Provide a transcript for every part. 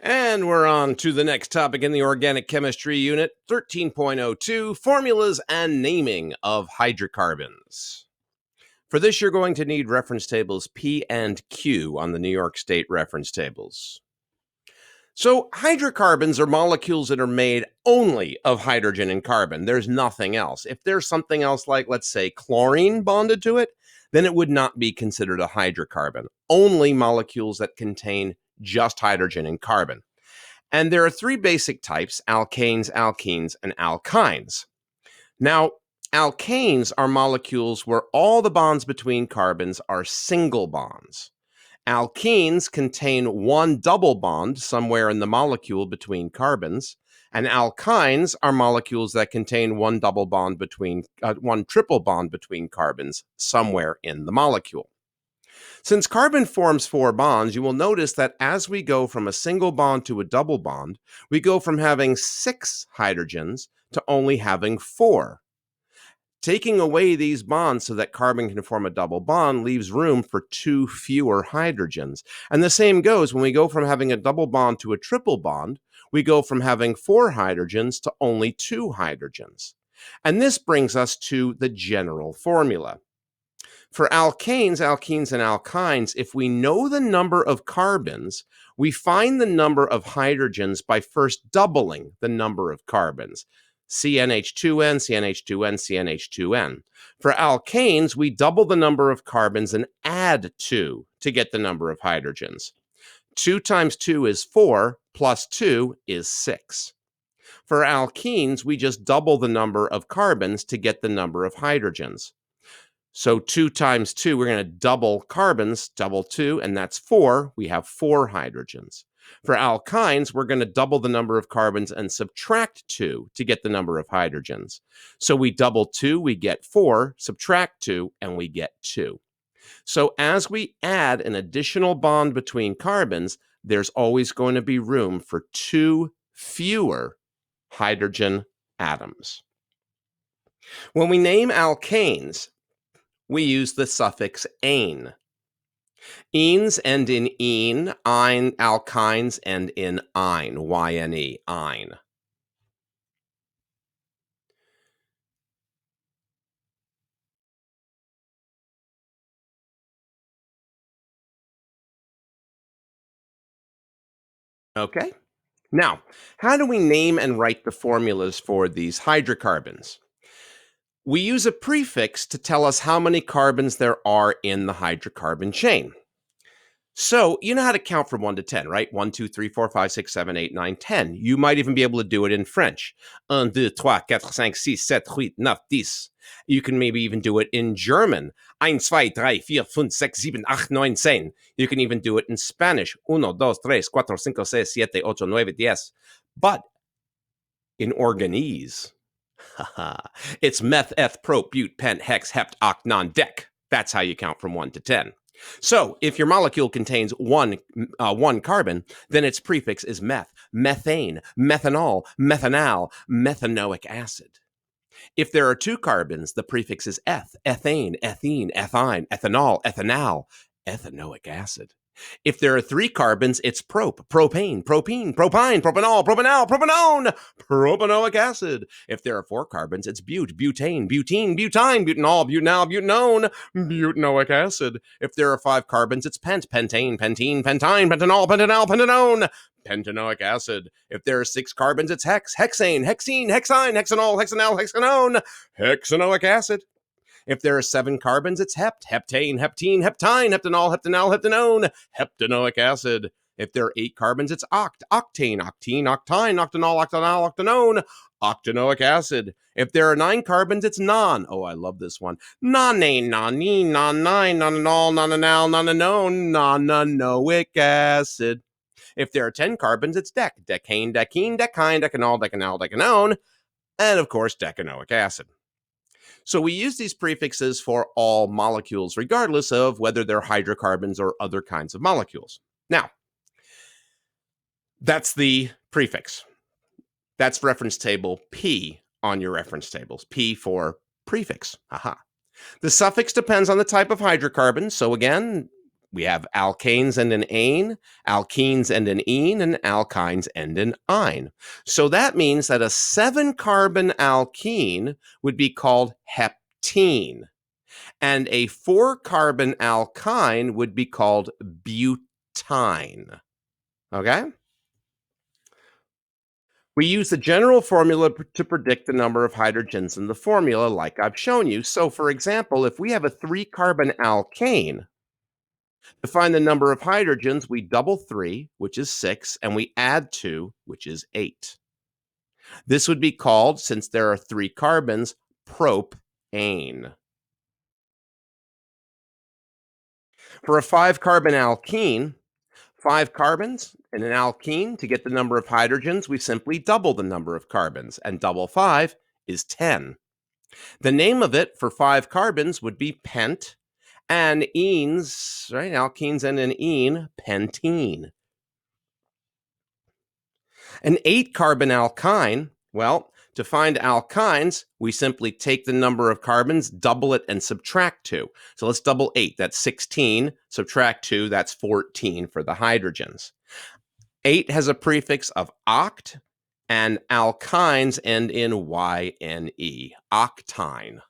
And we're on to the next topic in the organic chemistry unit, 13.02, formulas and naming of hydrocarbons. For this, you're going to need reference tables P and Q on the New York State reference tables. So hydrocarbons are molecules that are made only of hydrogen and carbon. There's nothing else. If there's something else like, let's say, chlorine bonded to it, then it would not be considered a hydrocarbon. Only molecules that contain just hydrogen and carbon. And there are three basic types: alkanes, alkenes, and alkynes. Now, alkanes are molecules where all the bonds between carbons are single bonds. Alkenes contain one double bond somewhere in the molecule between carbons, and alkynes are molecules that contain one triple bond between carbons somewhere in the molecule. Since carbon forms four bonds, you will notice that as we go from a single bond to a double bond, we go from having 6 hydrogens to only having 4. Taking away these bonds so that carbon can form a double bond leaves room for 2 fewer hydrogens. And the same goes when we go from having a double bond to a triple bond, we go from having 4 hydrogens to only 2 hydrogens. And this brings us to the general formula. For alkanes, alkenes, and alkynes, if we know the number of carbons, we find the number of hydrogens by first doubling the number of carbons. CnH2n, CnH2n, CnH2n. For alkanes, we double the number of carbons and add 2 to get the number of hydrogens. 2 times 2 is 4, plus 2 is 6. For alkenes, we just double the number of carbons to get the number of hydrogens. So 2 times 2, we're going to double carbons, double 2, and that's 4. We have 4 hydrogens. For alkynes, we're going to double the number of carbons and subtract 2 to get the number of hydrogens. So we double 2, we get 4, subtract 2, and we get 2. So as we add an additional bond between carbons, there's always going to be room for 2 fewer hydrogen atoms. When we name alkanes, we use the suffix -ane. Enes end in -ene, alkynes end in -ine, Y-N-E, -ine. Okay, now, how do we name and write the formulas for these hydrocarbons? We use a prefix to tell us how many carbons there are in the hydrocarbon chain. So you know how to count from 1 to 10, right? 1, 2, 3, 4, 5, 6, 7, 8, 9, 10. You might even be able to do it in French. 1, 2, 3, 4, 5, 6, 7, 8, 9, 10. You can maybe even do it in German. 1, 2, 3, 4, 5, 6, 7, 8, 9, 10. You can even do it in Spanish. 1, 2, 3, 4, 5, 6, 7, 8, 9, 10. But in Organese, it's meth, eth, prop, but, pent, hex, hept, oct, non, dec. That's how you count from 1 to 10. So if your molecule contains one carbon, then its prefix is meth, methane, methanol, methanal, methanoic acid. If there are 2 carbons, the prefix is eth, ethane, ethene, ethine, ethanol, ethanal, ethanoic acid. If there are 3 carbons, it's prop, propane, propene, propine, propanol, propanal, propanone, propanoic acid. If there are 4 carbons, it's bute, butane, butene, butine, butanol, butanal, butanone, butanoic acid. If there are 5 carbons, it's pent, pentane, pentene, pentine, pentanol, pentanal, pentanone, pentanoic acid. If there are 6 carbons, it's hex, hexane, hexene, hexine, hexanol, hexanal, hexanone, hexanoic acid. If there are 7 carbons, it's hept, heptane, heptene, heptine, heptanol, heptanal, heptanone, heptanoic acid. If there are 8 carbons, it's oct, octane, octene, octine, octanol, octanal, octanone, octanoic acid. If there are 9 carbons, it's non. Oh, I love this one. Nonane, nonene, non-9, nonanol, nonanal, nonanone, nonanoic acid. If there are 10 carbons, it's dec, decane, decene, decine, decanol, decanal, decanone, and of course, decanoic acid. So we use these prefixes for all molecules, regardless of whether they're hydrocarbons or other kinds of molecules. Now, that's the prefix. That's reference table P on your reference tables. P for prefix. Aha. The suffix depends on the type of hydrocarbon. So again, We have alkanes and an ane, alkenes and an ene, and alkynes and an ine. So that means that a 7-carbon alkene would be called heptene, and a 4-carbon alkyne would be called butyne. Okay? We use the general formula to predict the number of hydrogens in the formula, like I've shown you. So, for example, if we have a 3-carbon alkane, to find the number of hydrogens, we double 3, which is 6, and we add 2, which is 8. This would be called, since there are 3 carbons, propane. For a 5-carbon alkene, 5 carbons in an alkene, to get the number of hydrogens, we simply double the number of carbons, and double 5 is 10. The name of it for 5 carbons would be pent, and enes, right? Alkenes and an ene, pentene. An 8-carbon alkyne, well, to find alkynes, we simply take the number of carbons, double it, and subtract 2. So let's double 8, that's 16. Subtract 2, that's 14 for the hydrogens. 8 has a prefix of oct, and alkynes end in yne, octine.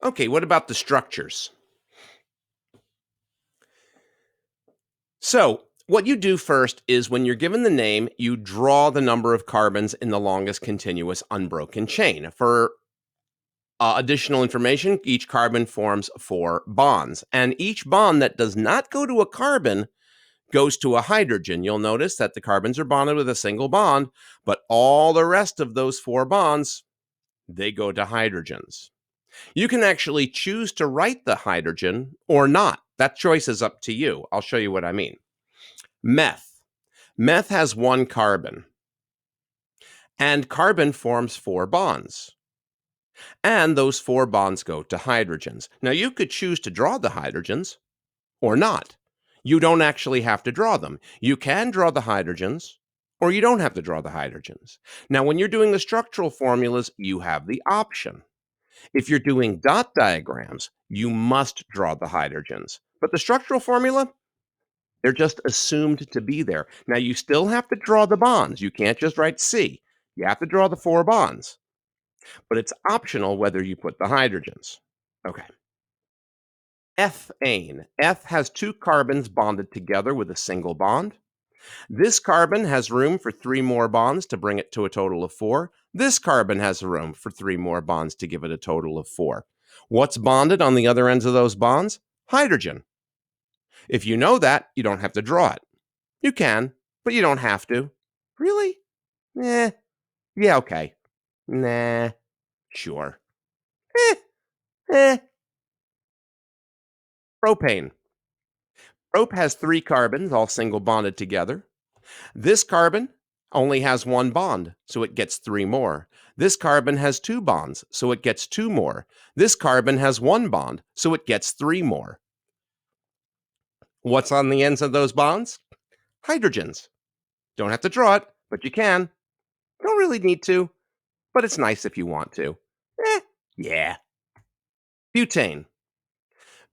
Okay, what about the structures? So, what you do first is when you're given the name, you draw the number of carbons in the longest continuous unbroken chain. For additional information, each carbon forms 4 bonds, and each bond that does not go to a carbon goes to a hydrogen. You'll notice that the carbons are bonded with a single bond, but all the rest of those 4 bonds, they go to hydrogens. You can actually choose to write the hydrogen or not. That choice is up to you. I'll show you what I mean. Meth. Meth has 1 carbon, and carbon forms 4 bonds. And those 4 bonds go to hydrogens. Now, you could choose to draw the hydrogens or not. You don't actually have to draw them. You can draw the hydrogens, or you don't have to draw the hydrogens. Now, when you're doing the structural formulas, you have the option. If you're doing dot diagrams, you must draw the hydrogens. But the structural formula, they're just assumed to be there. Now, you still have to draw the bonds. You can't just write C. You have to draw the 4 bonds. But it's optional whether you put the hydrogens. Okay. Ethane. Eth has 2 carbons bonded together with a single bond. This carbon has room for 3 more bonds to bring it to a total of 4. This carbon has room for 3 more bonds to give it a total of 4. What's bonded on the other ends of those bonds? Hydrogen. If you know that, you don't have to draw it. You can, but you don't have to. Really? Yeah, okay. Nah, sure. Eh, eh. Propane. Prop has 3 carbons, all single bonded together. This carbon only has 1 bond, so it gets 3 more. This carbon has 2 bonds, so it gets 2 more. This carbon has 1 bond, so it gets 3 more. What's on the ends of those bonds? Hydrogens. Don't have to draw it, but you can. Don't really need to, but it's nice if you want to. Yeah. Butane.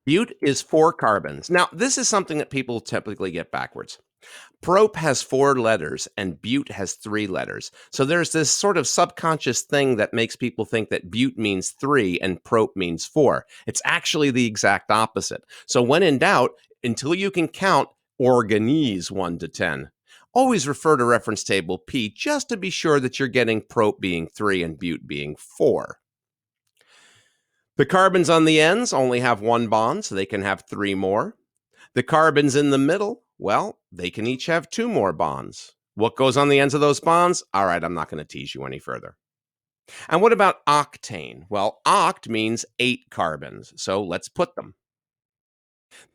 But is 4 carbons. Now, this is something that people typically get backwards. Prop has 4 letters and but has 3 letters. So there's this sort of subconscious thing that makes people think that but means 3 and prop means 4. It's actually the exact opposite. So when in doubt, until you can count organize 1 to 10, always refer to reference table P just to be sure that you're getting prop being 3 and but being 4. The carbons on the ends only have 1 bond, so they can have 3 more. The carbons in the middle, well, they can each have 2 more bonds. What goes on the ends of those bonds? All right, I'm not going to tease you any further. And what about octane? Well, oct means 8 carbons, so let's put them.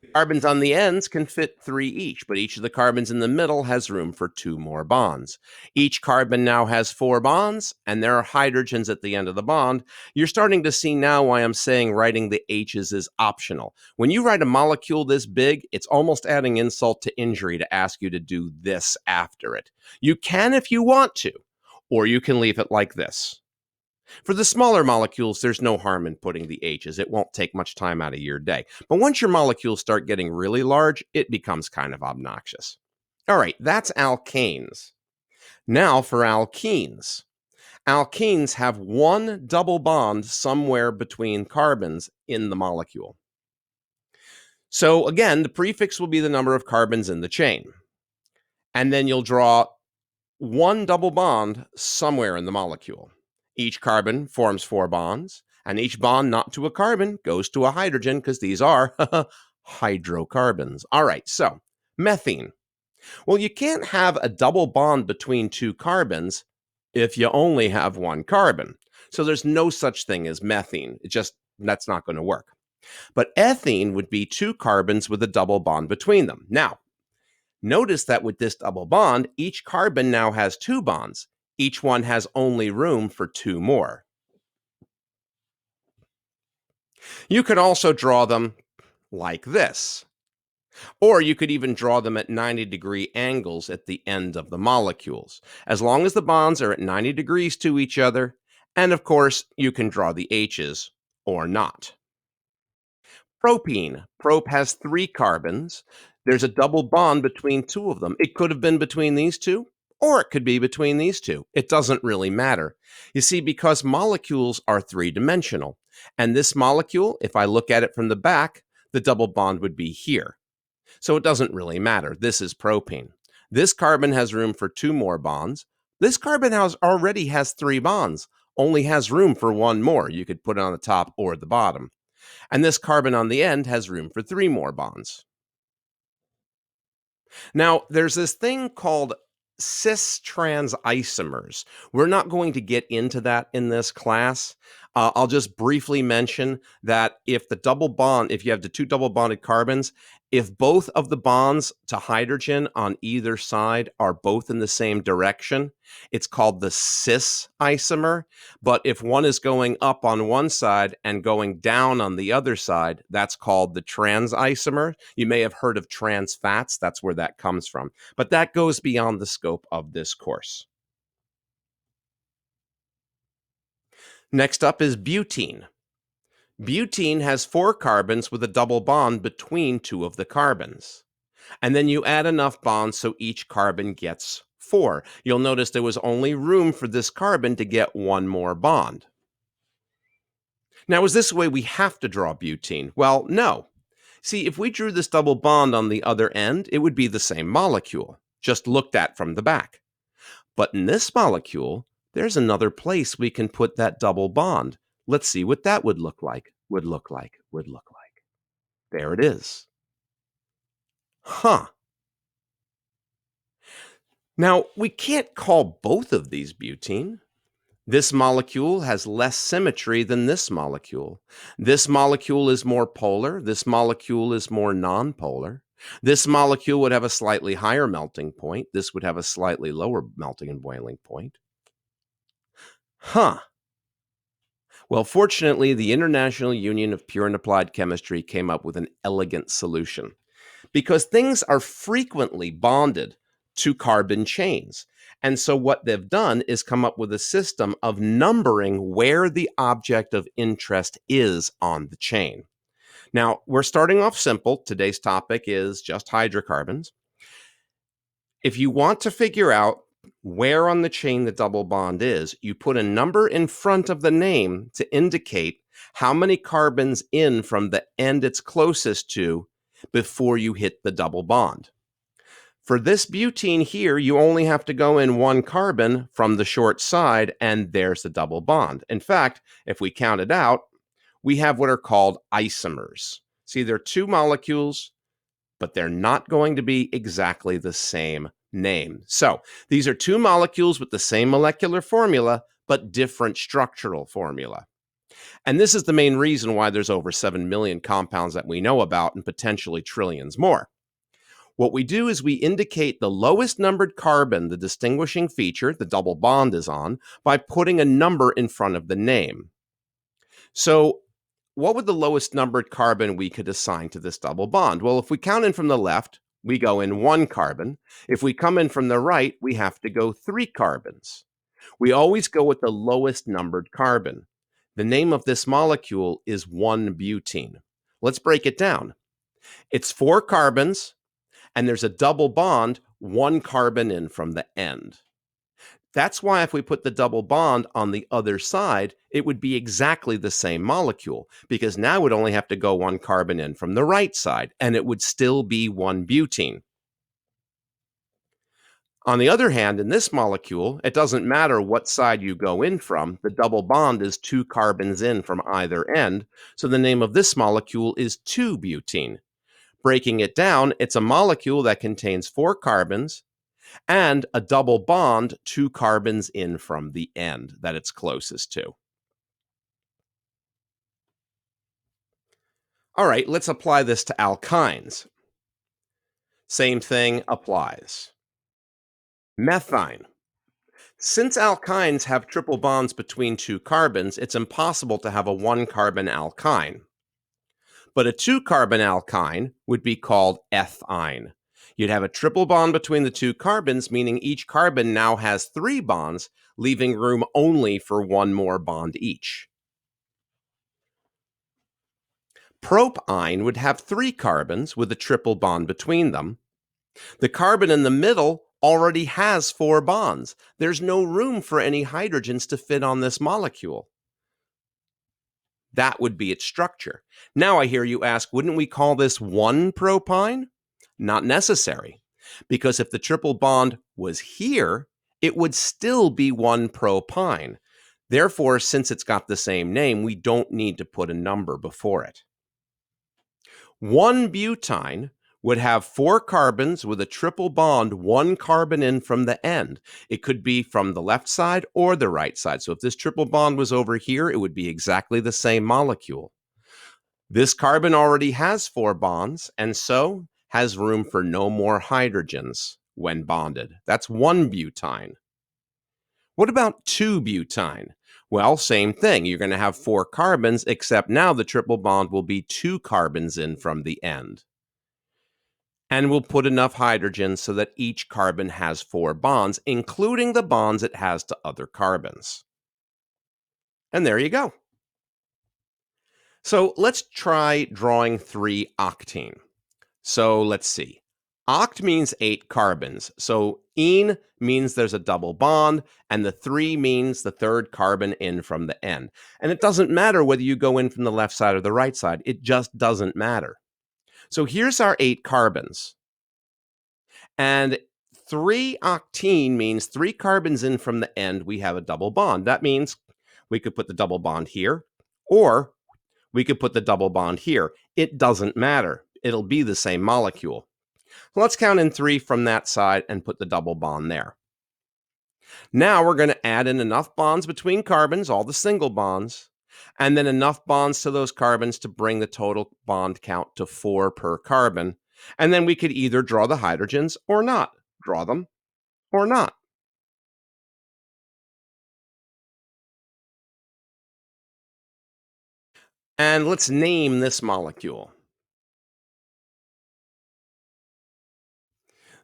The carbons on the ends can fit 3 each, but each of the carbons in the middle has room for 2 more bonds. Each carbon now has 4 bonds, and there are hydrogens at the end of the bond. You're starting to see now why I'm saying writing the H's is optional. When you write a molecule this big, it's almost adding insult to injury to ask you to do this after it. You can if you want to, or you can leave it like this. For the smaller molecules, there's no harm in putting the H's. It won't take much time out of your day. But once your molecules start getting really large, it becomes kind of obnoxious. All right, that's alkanes. Now for alkenes. Alkenes have one double bond somewhere between carbons in the molecule. So again, the prefix will be the number of carbons in the chain. And then you'll draw one double bond somewhere in the molecule. Each carbon forms four bonds, and each bond not to a carbon goes to a hydrogen because these are hydrocarbons. All right, so methane. Well, you can't have a double bond between two carbons if you only have one carbon. So there's no such thing as methane. That's not going to work. But ethene would be two carbons with a double bond between them. Now, notice that with this double bond, each carbon now has two bonds. Each one has only room for two more. You could also draw them like this. Or you could even draw them at 90-degree angles at the end of the molecules, as long as the bonds are at 90 degrees to each other. And of course, you can draw the H's or not. Propene. Prop has three carbons. There's a double bond between two of them. It could have been between these two, or it could be between these two. It doesn't really matter. You see, because molecules are three-dimensional, and this molecule, if I look at it from the back, the double bond would be here. So it doesn't really matter. This is propene. This carbon has room for two more bonds. This carbon already has three bonds, only has room for one more. You could put it on the top or the bottom. And this carbon on the end has room for three more bonds. Now, there's this thing called cis-trans isomers. We're not going to get into that in this class. I'll just briefly mention that if you have the two double bonded carbons, if both of the bonds to hydrogen on either side are both in the same direction, it's called the cis isomer. But if one is going up on one side and going down on the other side, that's called the trans isomer. You may have heard of trans fats. That's where that comes from. But that goes beyond the scope of this course. Next up is butene. Butene has four carbons with a double bond between two of the carbons. And then you add enough bonds so each carbon gets four. You'll notice there was only room for this carbon to get one more bond. Now, is this the way we have to draw butene? Well, no. See, if we drew this double bond on the other end, it would be the same molecule, just looked at from the back. But in this molecule, there's another place we can put that double bond. Let's see what that would look like. There it is. Huh. Now, we can't call both of these butene. This molecule has less symmetry than this molecule. This molecule is more polar. This molecule is more nonpolar. This molecule would have a slightly higher melting point. This would have a slightly lower melting and boiling point. Huh. Well, fortunately, the International Union of Pure and Applied Chemistry came up with an elegant solution. Because things are frequently bonded to carbon chains. And so what they've done is come up with a system of numbering where the object of interest is on the chain. Now, we're starting off simple. Today's topic is just hydrocarbons. If you want to figure out where on the chain the double bond is, you put a number in front of the name to indicate how many carbons in from the end it's closest to before you hit the double bond. For this butene here, you only have to go in one carbon from the short side, and there's the double bond. In fact, if we count it out, we have what are called isomers. See, they're two molecules, but they're not going to be exactly the same name. So these are two molecules with the same molecular formula, but different structural formula. And this is the main reason why there's over 7 million compounds that we know about and potentially trillions more. What we do is we indicate the lowest numbered carbon, the distinguishing feature the double bond is on, by putting a number in front of the name. So what would the lowest numbered carbon we could assign to this double bond? Well, if we count in from the left, we go in one carbon. If we come in from the right, we have to go three carbons. We always go with the lowest numbered carbon. The name of this molecule is 1-butene. Let's break it down. It's 4 carbons, and there's a double bond, 1 carbon in from the end. That's why if we put the double bond on the other side, it would be exactly the same molecule, because now it would only have to go 1 carbon in from the right side, and it would still be 1-butene. On the other hand, in this molecule, it doesn't matter what side you go in from, the double bond is 2 carbons in from either end, so the name of this molecule is 2-butene. Breaking it down, it's a molecule that contains 4 carbons and a double bond 2 carbons in from the end that it's closest to. All right, let's apply this to alkynes. Same thing applies. Methine. Since alkynes have triple bonds between 2 carbons, it's impossible to have a 1 carbon alkyne. But a 2 carbon alkyne would be called ethyne. You'd have a triple bond between the 2 carbons, meaning each carbon now has 3 bonds, leaving room only for 1 more bond each. Propyne would have 3 carbons with a triple bond between them. The carbon in the middle already has 4 bonds. There's no room for any hydrogens to fit on this molecule. That would be its structure. Now I hear you ask, wouldn't we call this 1-propyne? Not necessary, because if the triple bond was here, it would still be 1-propyne. Therefore, since it's got the same name, we don't need to put a number before it. 1-butyne would have 4 carbons with a triple bond, 1 carbon in from the end. It could be from the left side or the right side. So if this triple bond was over here, it would be exactly the same molecule. This carbon already has 4 bonds, and so has room for no more hydrogens when bonded. That's 1-butyne. What about 2-butyne? Well, same thing. You're going to have 4 carbons, except now the triple bond will be 2 carbons in from the end. And we'll put enough hydrogens so that each carbon has 4 bonds, including the bonds it has to other carbons. And there you go. So let's try drawing 3-octene. So let's see. Oct means 8 carbons. So ene means there's a double bond, and the 3 means the 3rd carbon in from the end. And it doesn't matter whether you go in from the left side or the right side. It just doesn't matter. So here's our 8 carbons. And 3-octene means 3 carbons in from the end, we have a double bond. That means we could put the double bond here, or we could put the double bond here. It doesn't matter. It'll be the same molecule. Let's count in 3 from that side and put the double bond there. Now we're going to add in enough bonds between carbons, all the single bonds, and then enough bonds to those carbons to bring the total bond count to 4 per carbon. And then we could either draw the hydrogens or not. Draw them or not. And let's name this molecule.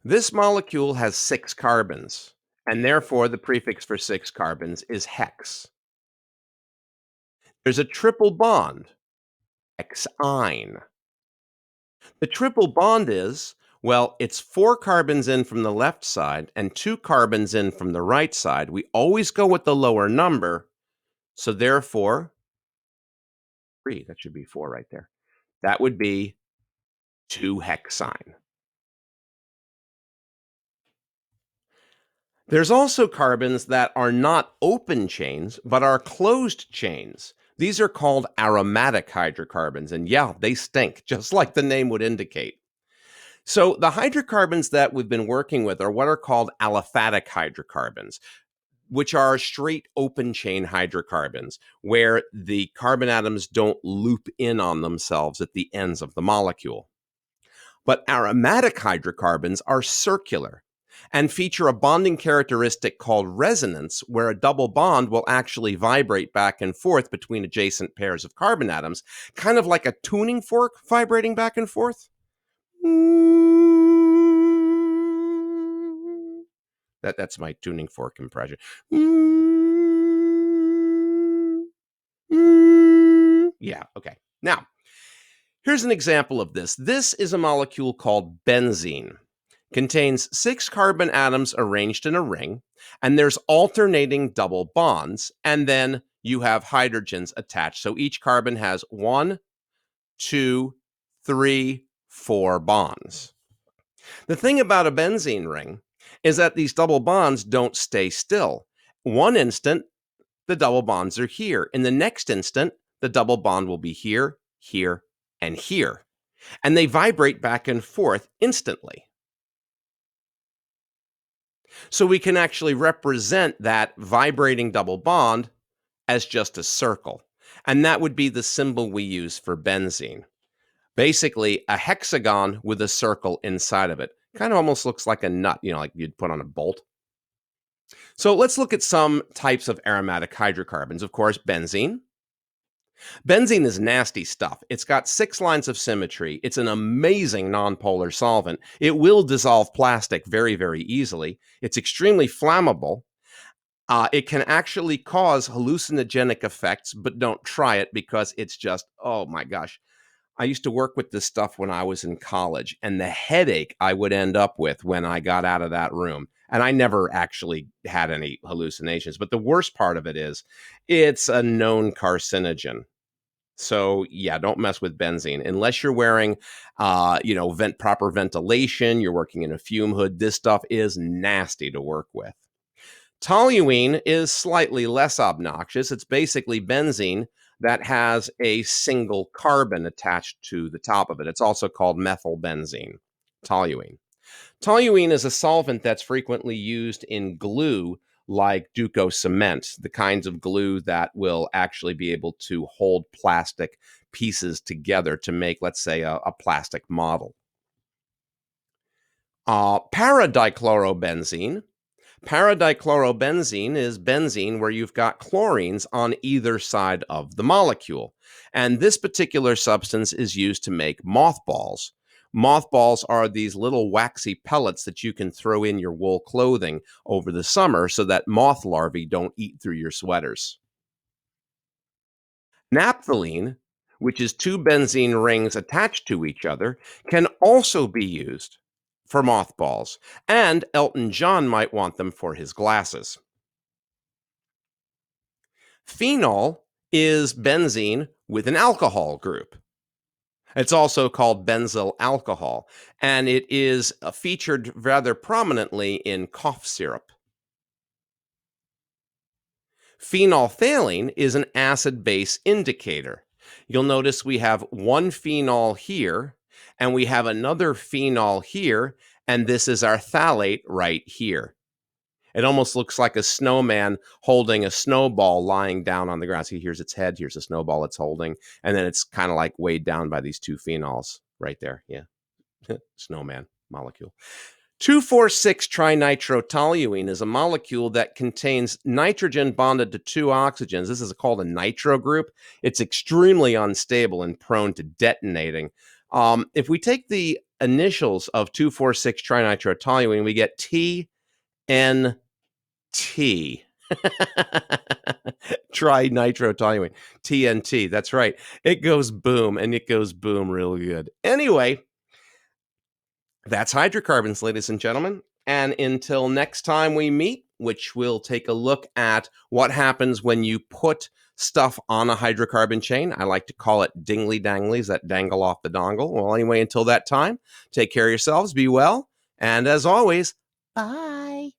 This molecule has 6 carbons, and therefore the prefix for 6 carbons is hex. There's a triple bond, hexyne. The triple bond is, well, it's 4 carbons in from the left side and 2 carbons in from the right side. We always go with the lower number, so therefore, 3, that should be 4 right there. That would be 2-hexyne. There's also carbons that are not open chains, but are closed chains. These are called aromatic hydrocarbons, and yeah, they stink, just like the name would indicate. So the hydrocarbons that we've been working with are what are called aliphatic hydrocarbons, which are straight open chain hydrocarbons, where the carbon atoms don't loop in on themselves at the ends of the molecule. But aromatic hydrocarbons are circular and feature a bonding characteristic called resonance, where a double bond will actually vibrate back and forth between adjacent pairs of carbon atoms, kind of like a tuning fork vibrating back and forth. That's my tuning fork impression. Yeah, okay. Now, here's an example of this. This is a molecule called benzene. Contains 6 carbon atoms arranged in a ring, and there's alternating double bonds, and then you have hydrogens attached. So each carbon has 1, 2, 3, 4 bonds. The thing about a benzene ring is that these double bonds don't stay still. One instant, the double bonds are here. In the next instant, the double bond will be here, here, and here. And they vibrate back and forth instantly. So we can actually represent that vibrating double bond as just a circle. And that would be the symbol we use for benzene. Basically, a hexagon with a circle inside of it. Kind of almost looks like a nut, like you'd put on a bolt. So let's look at some types of aromatic hydrocarbons. Of course, benzene. Benzene is nasty stuff. It's got 6 lines of symmetry. It's an amazing nonpolar solvent. It will dissolve plastic very, very easily. It's extremely flammable. It can actually cause hallucinogenic effects, but don't try it because it's just, oh my gosh. I used to work with this stuff when I was in college, and the headache I would end up with when I got out of that room. And I never actually had any hallucinations. But the worst part of it is it's a known carcinogen. So yeah, don't mess with benzene unless you're wearing, proper ventilation. You're working in a fume hood. This stuff is nasty to work with. Toluene is slightly less obnoxious. It's basically benzene that has a single carbon attached to the top of it. It's also called methylbenzene, toluene. Toluene is a solvent that's frequently used in glue like Duco cement, the kinds of glue that will actually be able to hold plastic pieces together to make, let's say, a plastic model. Paradichlorobenzene. Paradichlorobenzene is benzene where you've got chlorines on either side of the molecule. And this particular substance is used to make mothballs. Mothballs are these little waxy pellets that you can throw in your wool clothing over the summer so that moth larvae don't eat through your sweaters. Naphthalene, which is 2 benzene rings attached to each other, can also be used for mothballs, and Elton John might want them for his glasses. Phenol is benzene with an alcohol group. It's also called benzyl alcohol, and it is featured rather prominently in cough syrup. Phenolphthalein is an acid-base indicator. You'll notice we have one phenol here, and we have another phenol here, and this is our phthalate right here. It almost looks like a snowman holding a snowball lying down on the ground. See, here's its head, here's a snowball it's holding, and then it's kind of like weighed down by these 2 phenols right there. Yeah, snowman molecule. 2,4,6-trinitrotoluene is a molecule that contains nitrogen bonded to 2 oxygens. This is called a nitro group. It's extremely unstable and prone to detonating. If we take the initials of 2,4,6-trinitrotoluene, we get TNT. Trinitrotoluene. TNT. That's right. It goes boom, and it goes boom real good. Anyway, that's hydrocarbons, ladies and gentlemen. And until next time we meet, which we'll take a look at what happens when you put stuff on a hydrocarbon chain. I like to call it dingly danglies that dangle off the dongle. Well, anyway, until that time, take care of yourselves, be well, and as always, bye.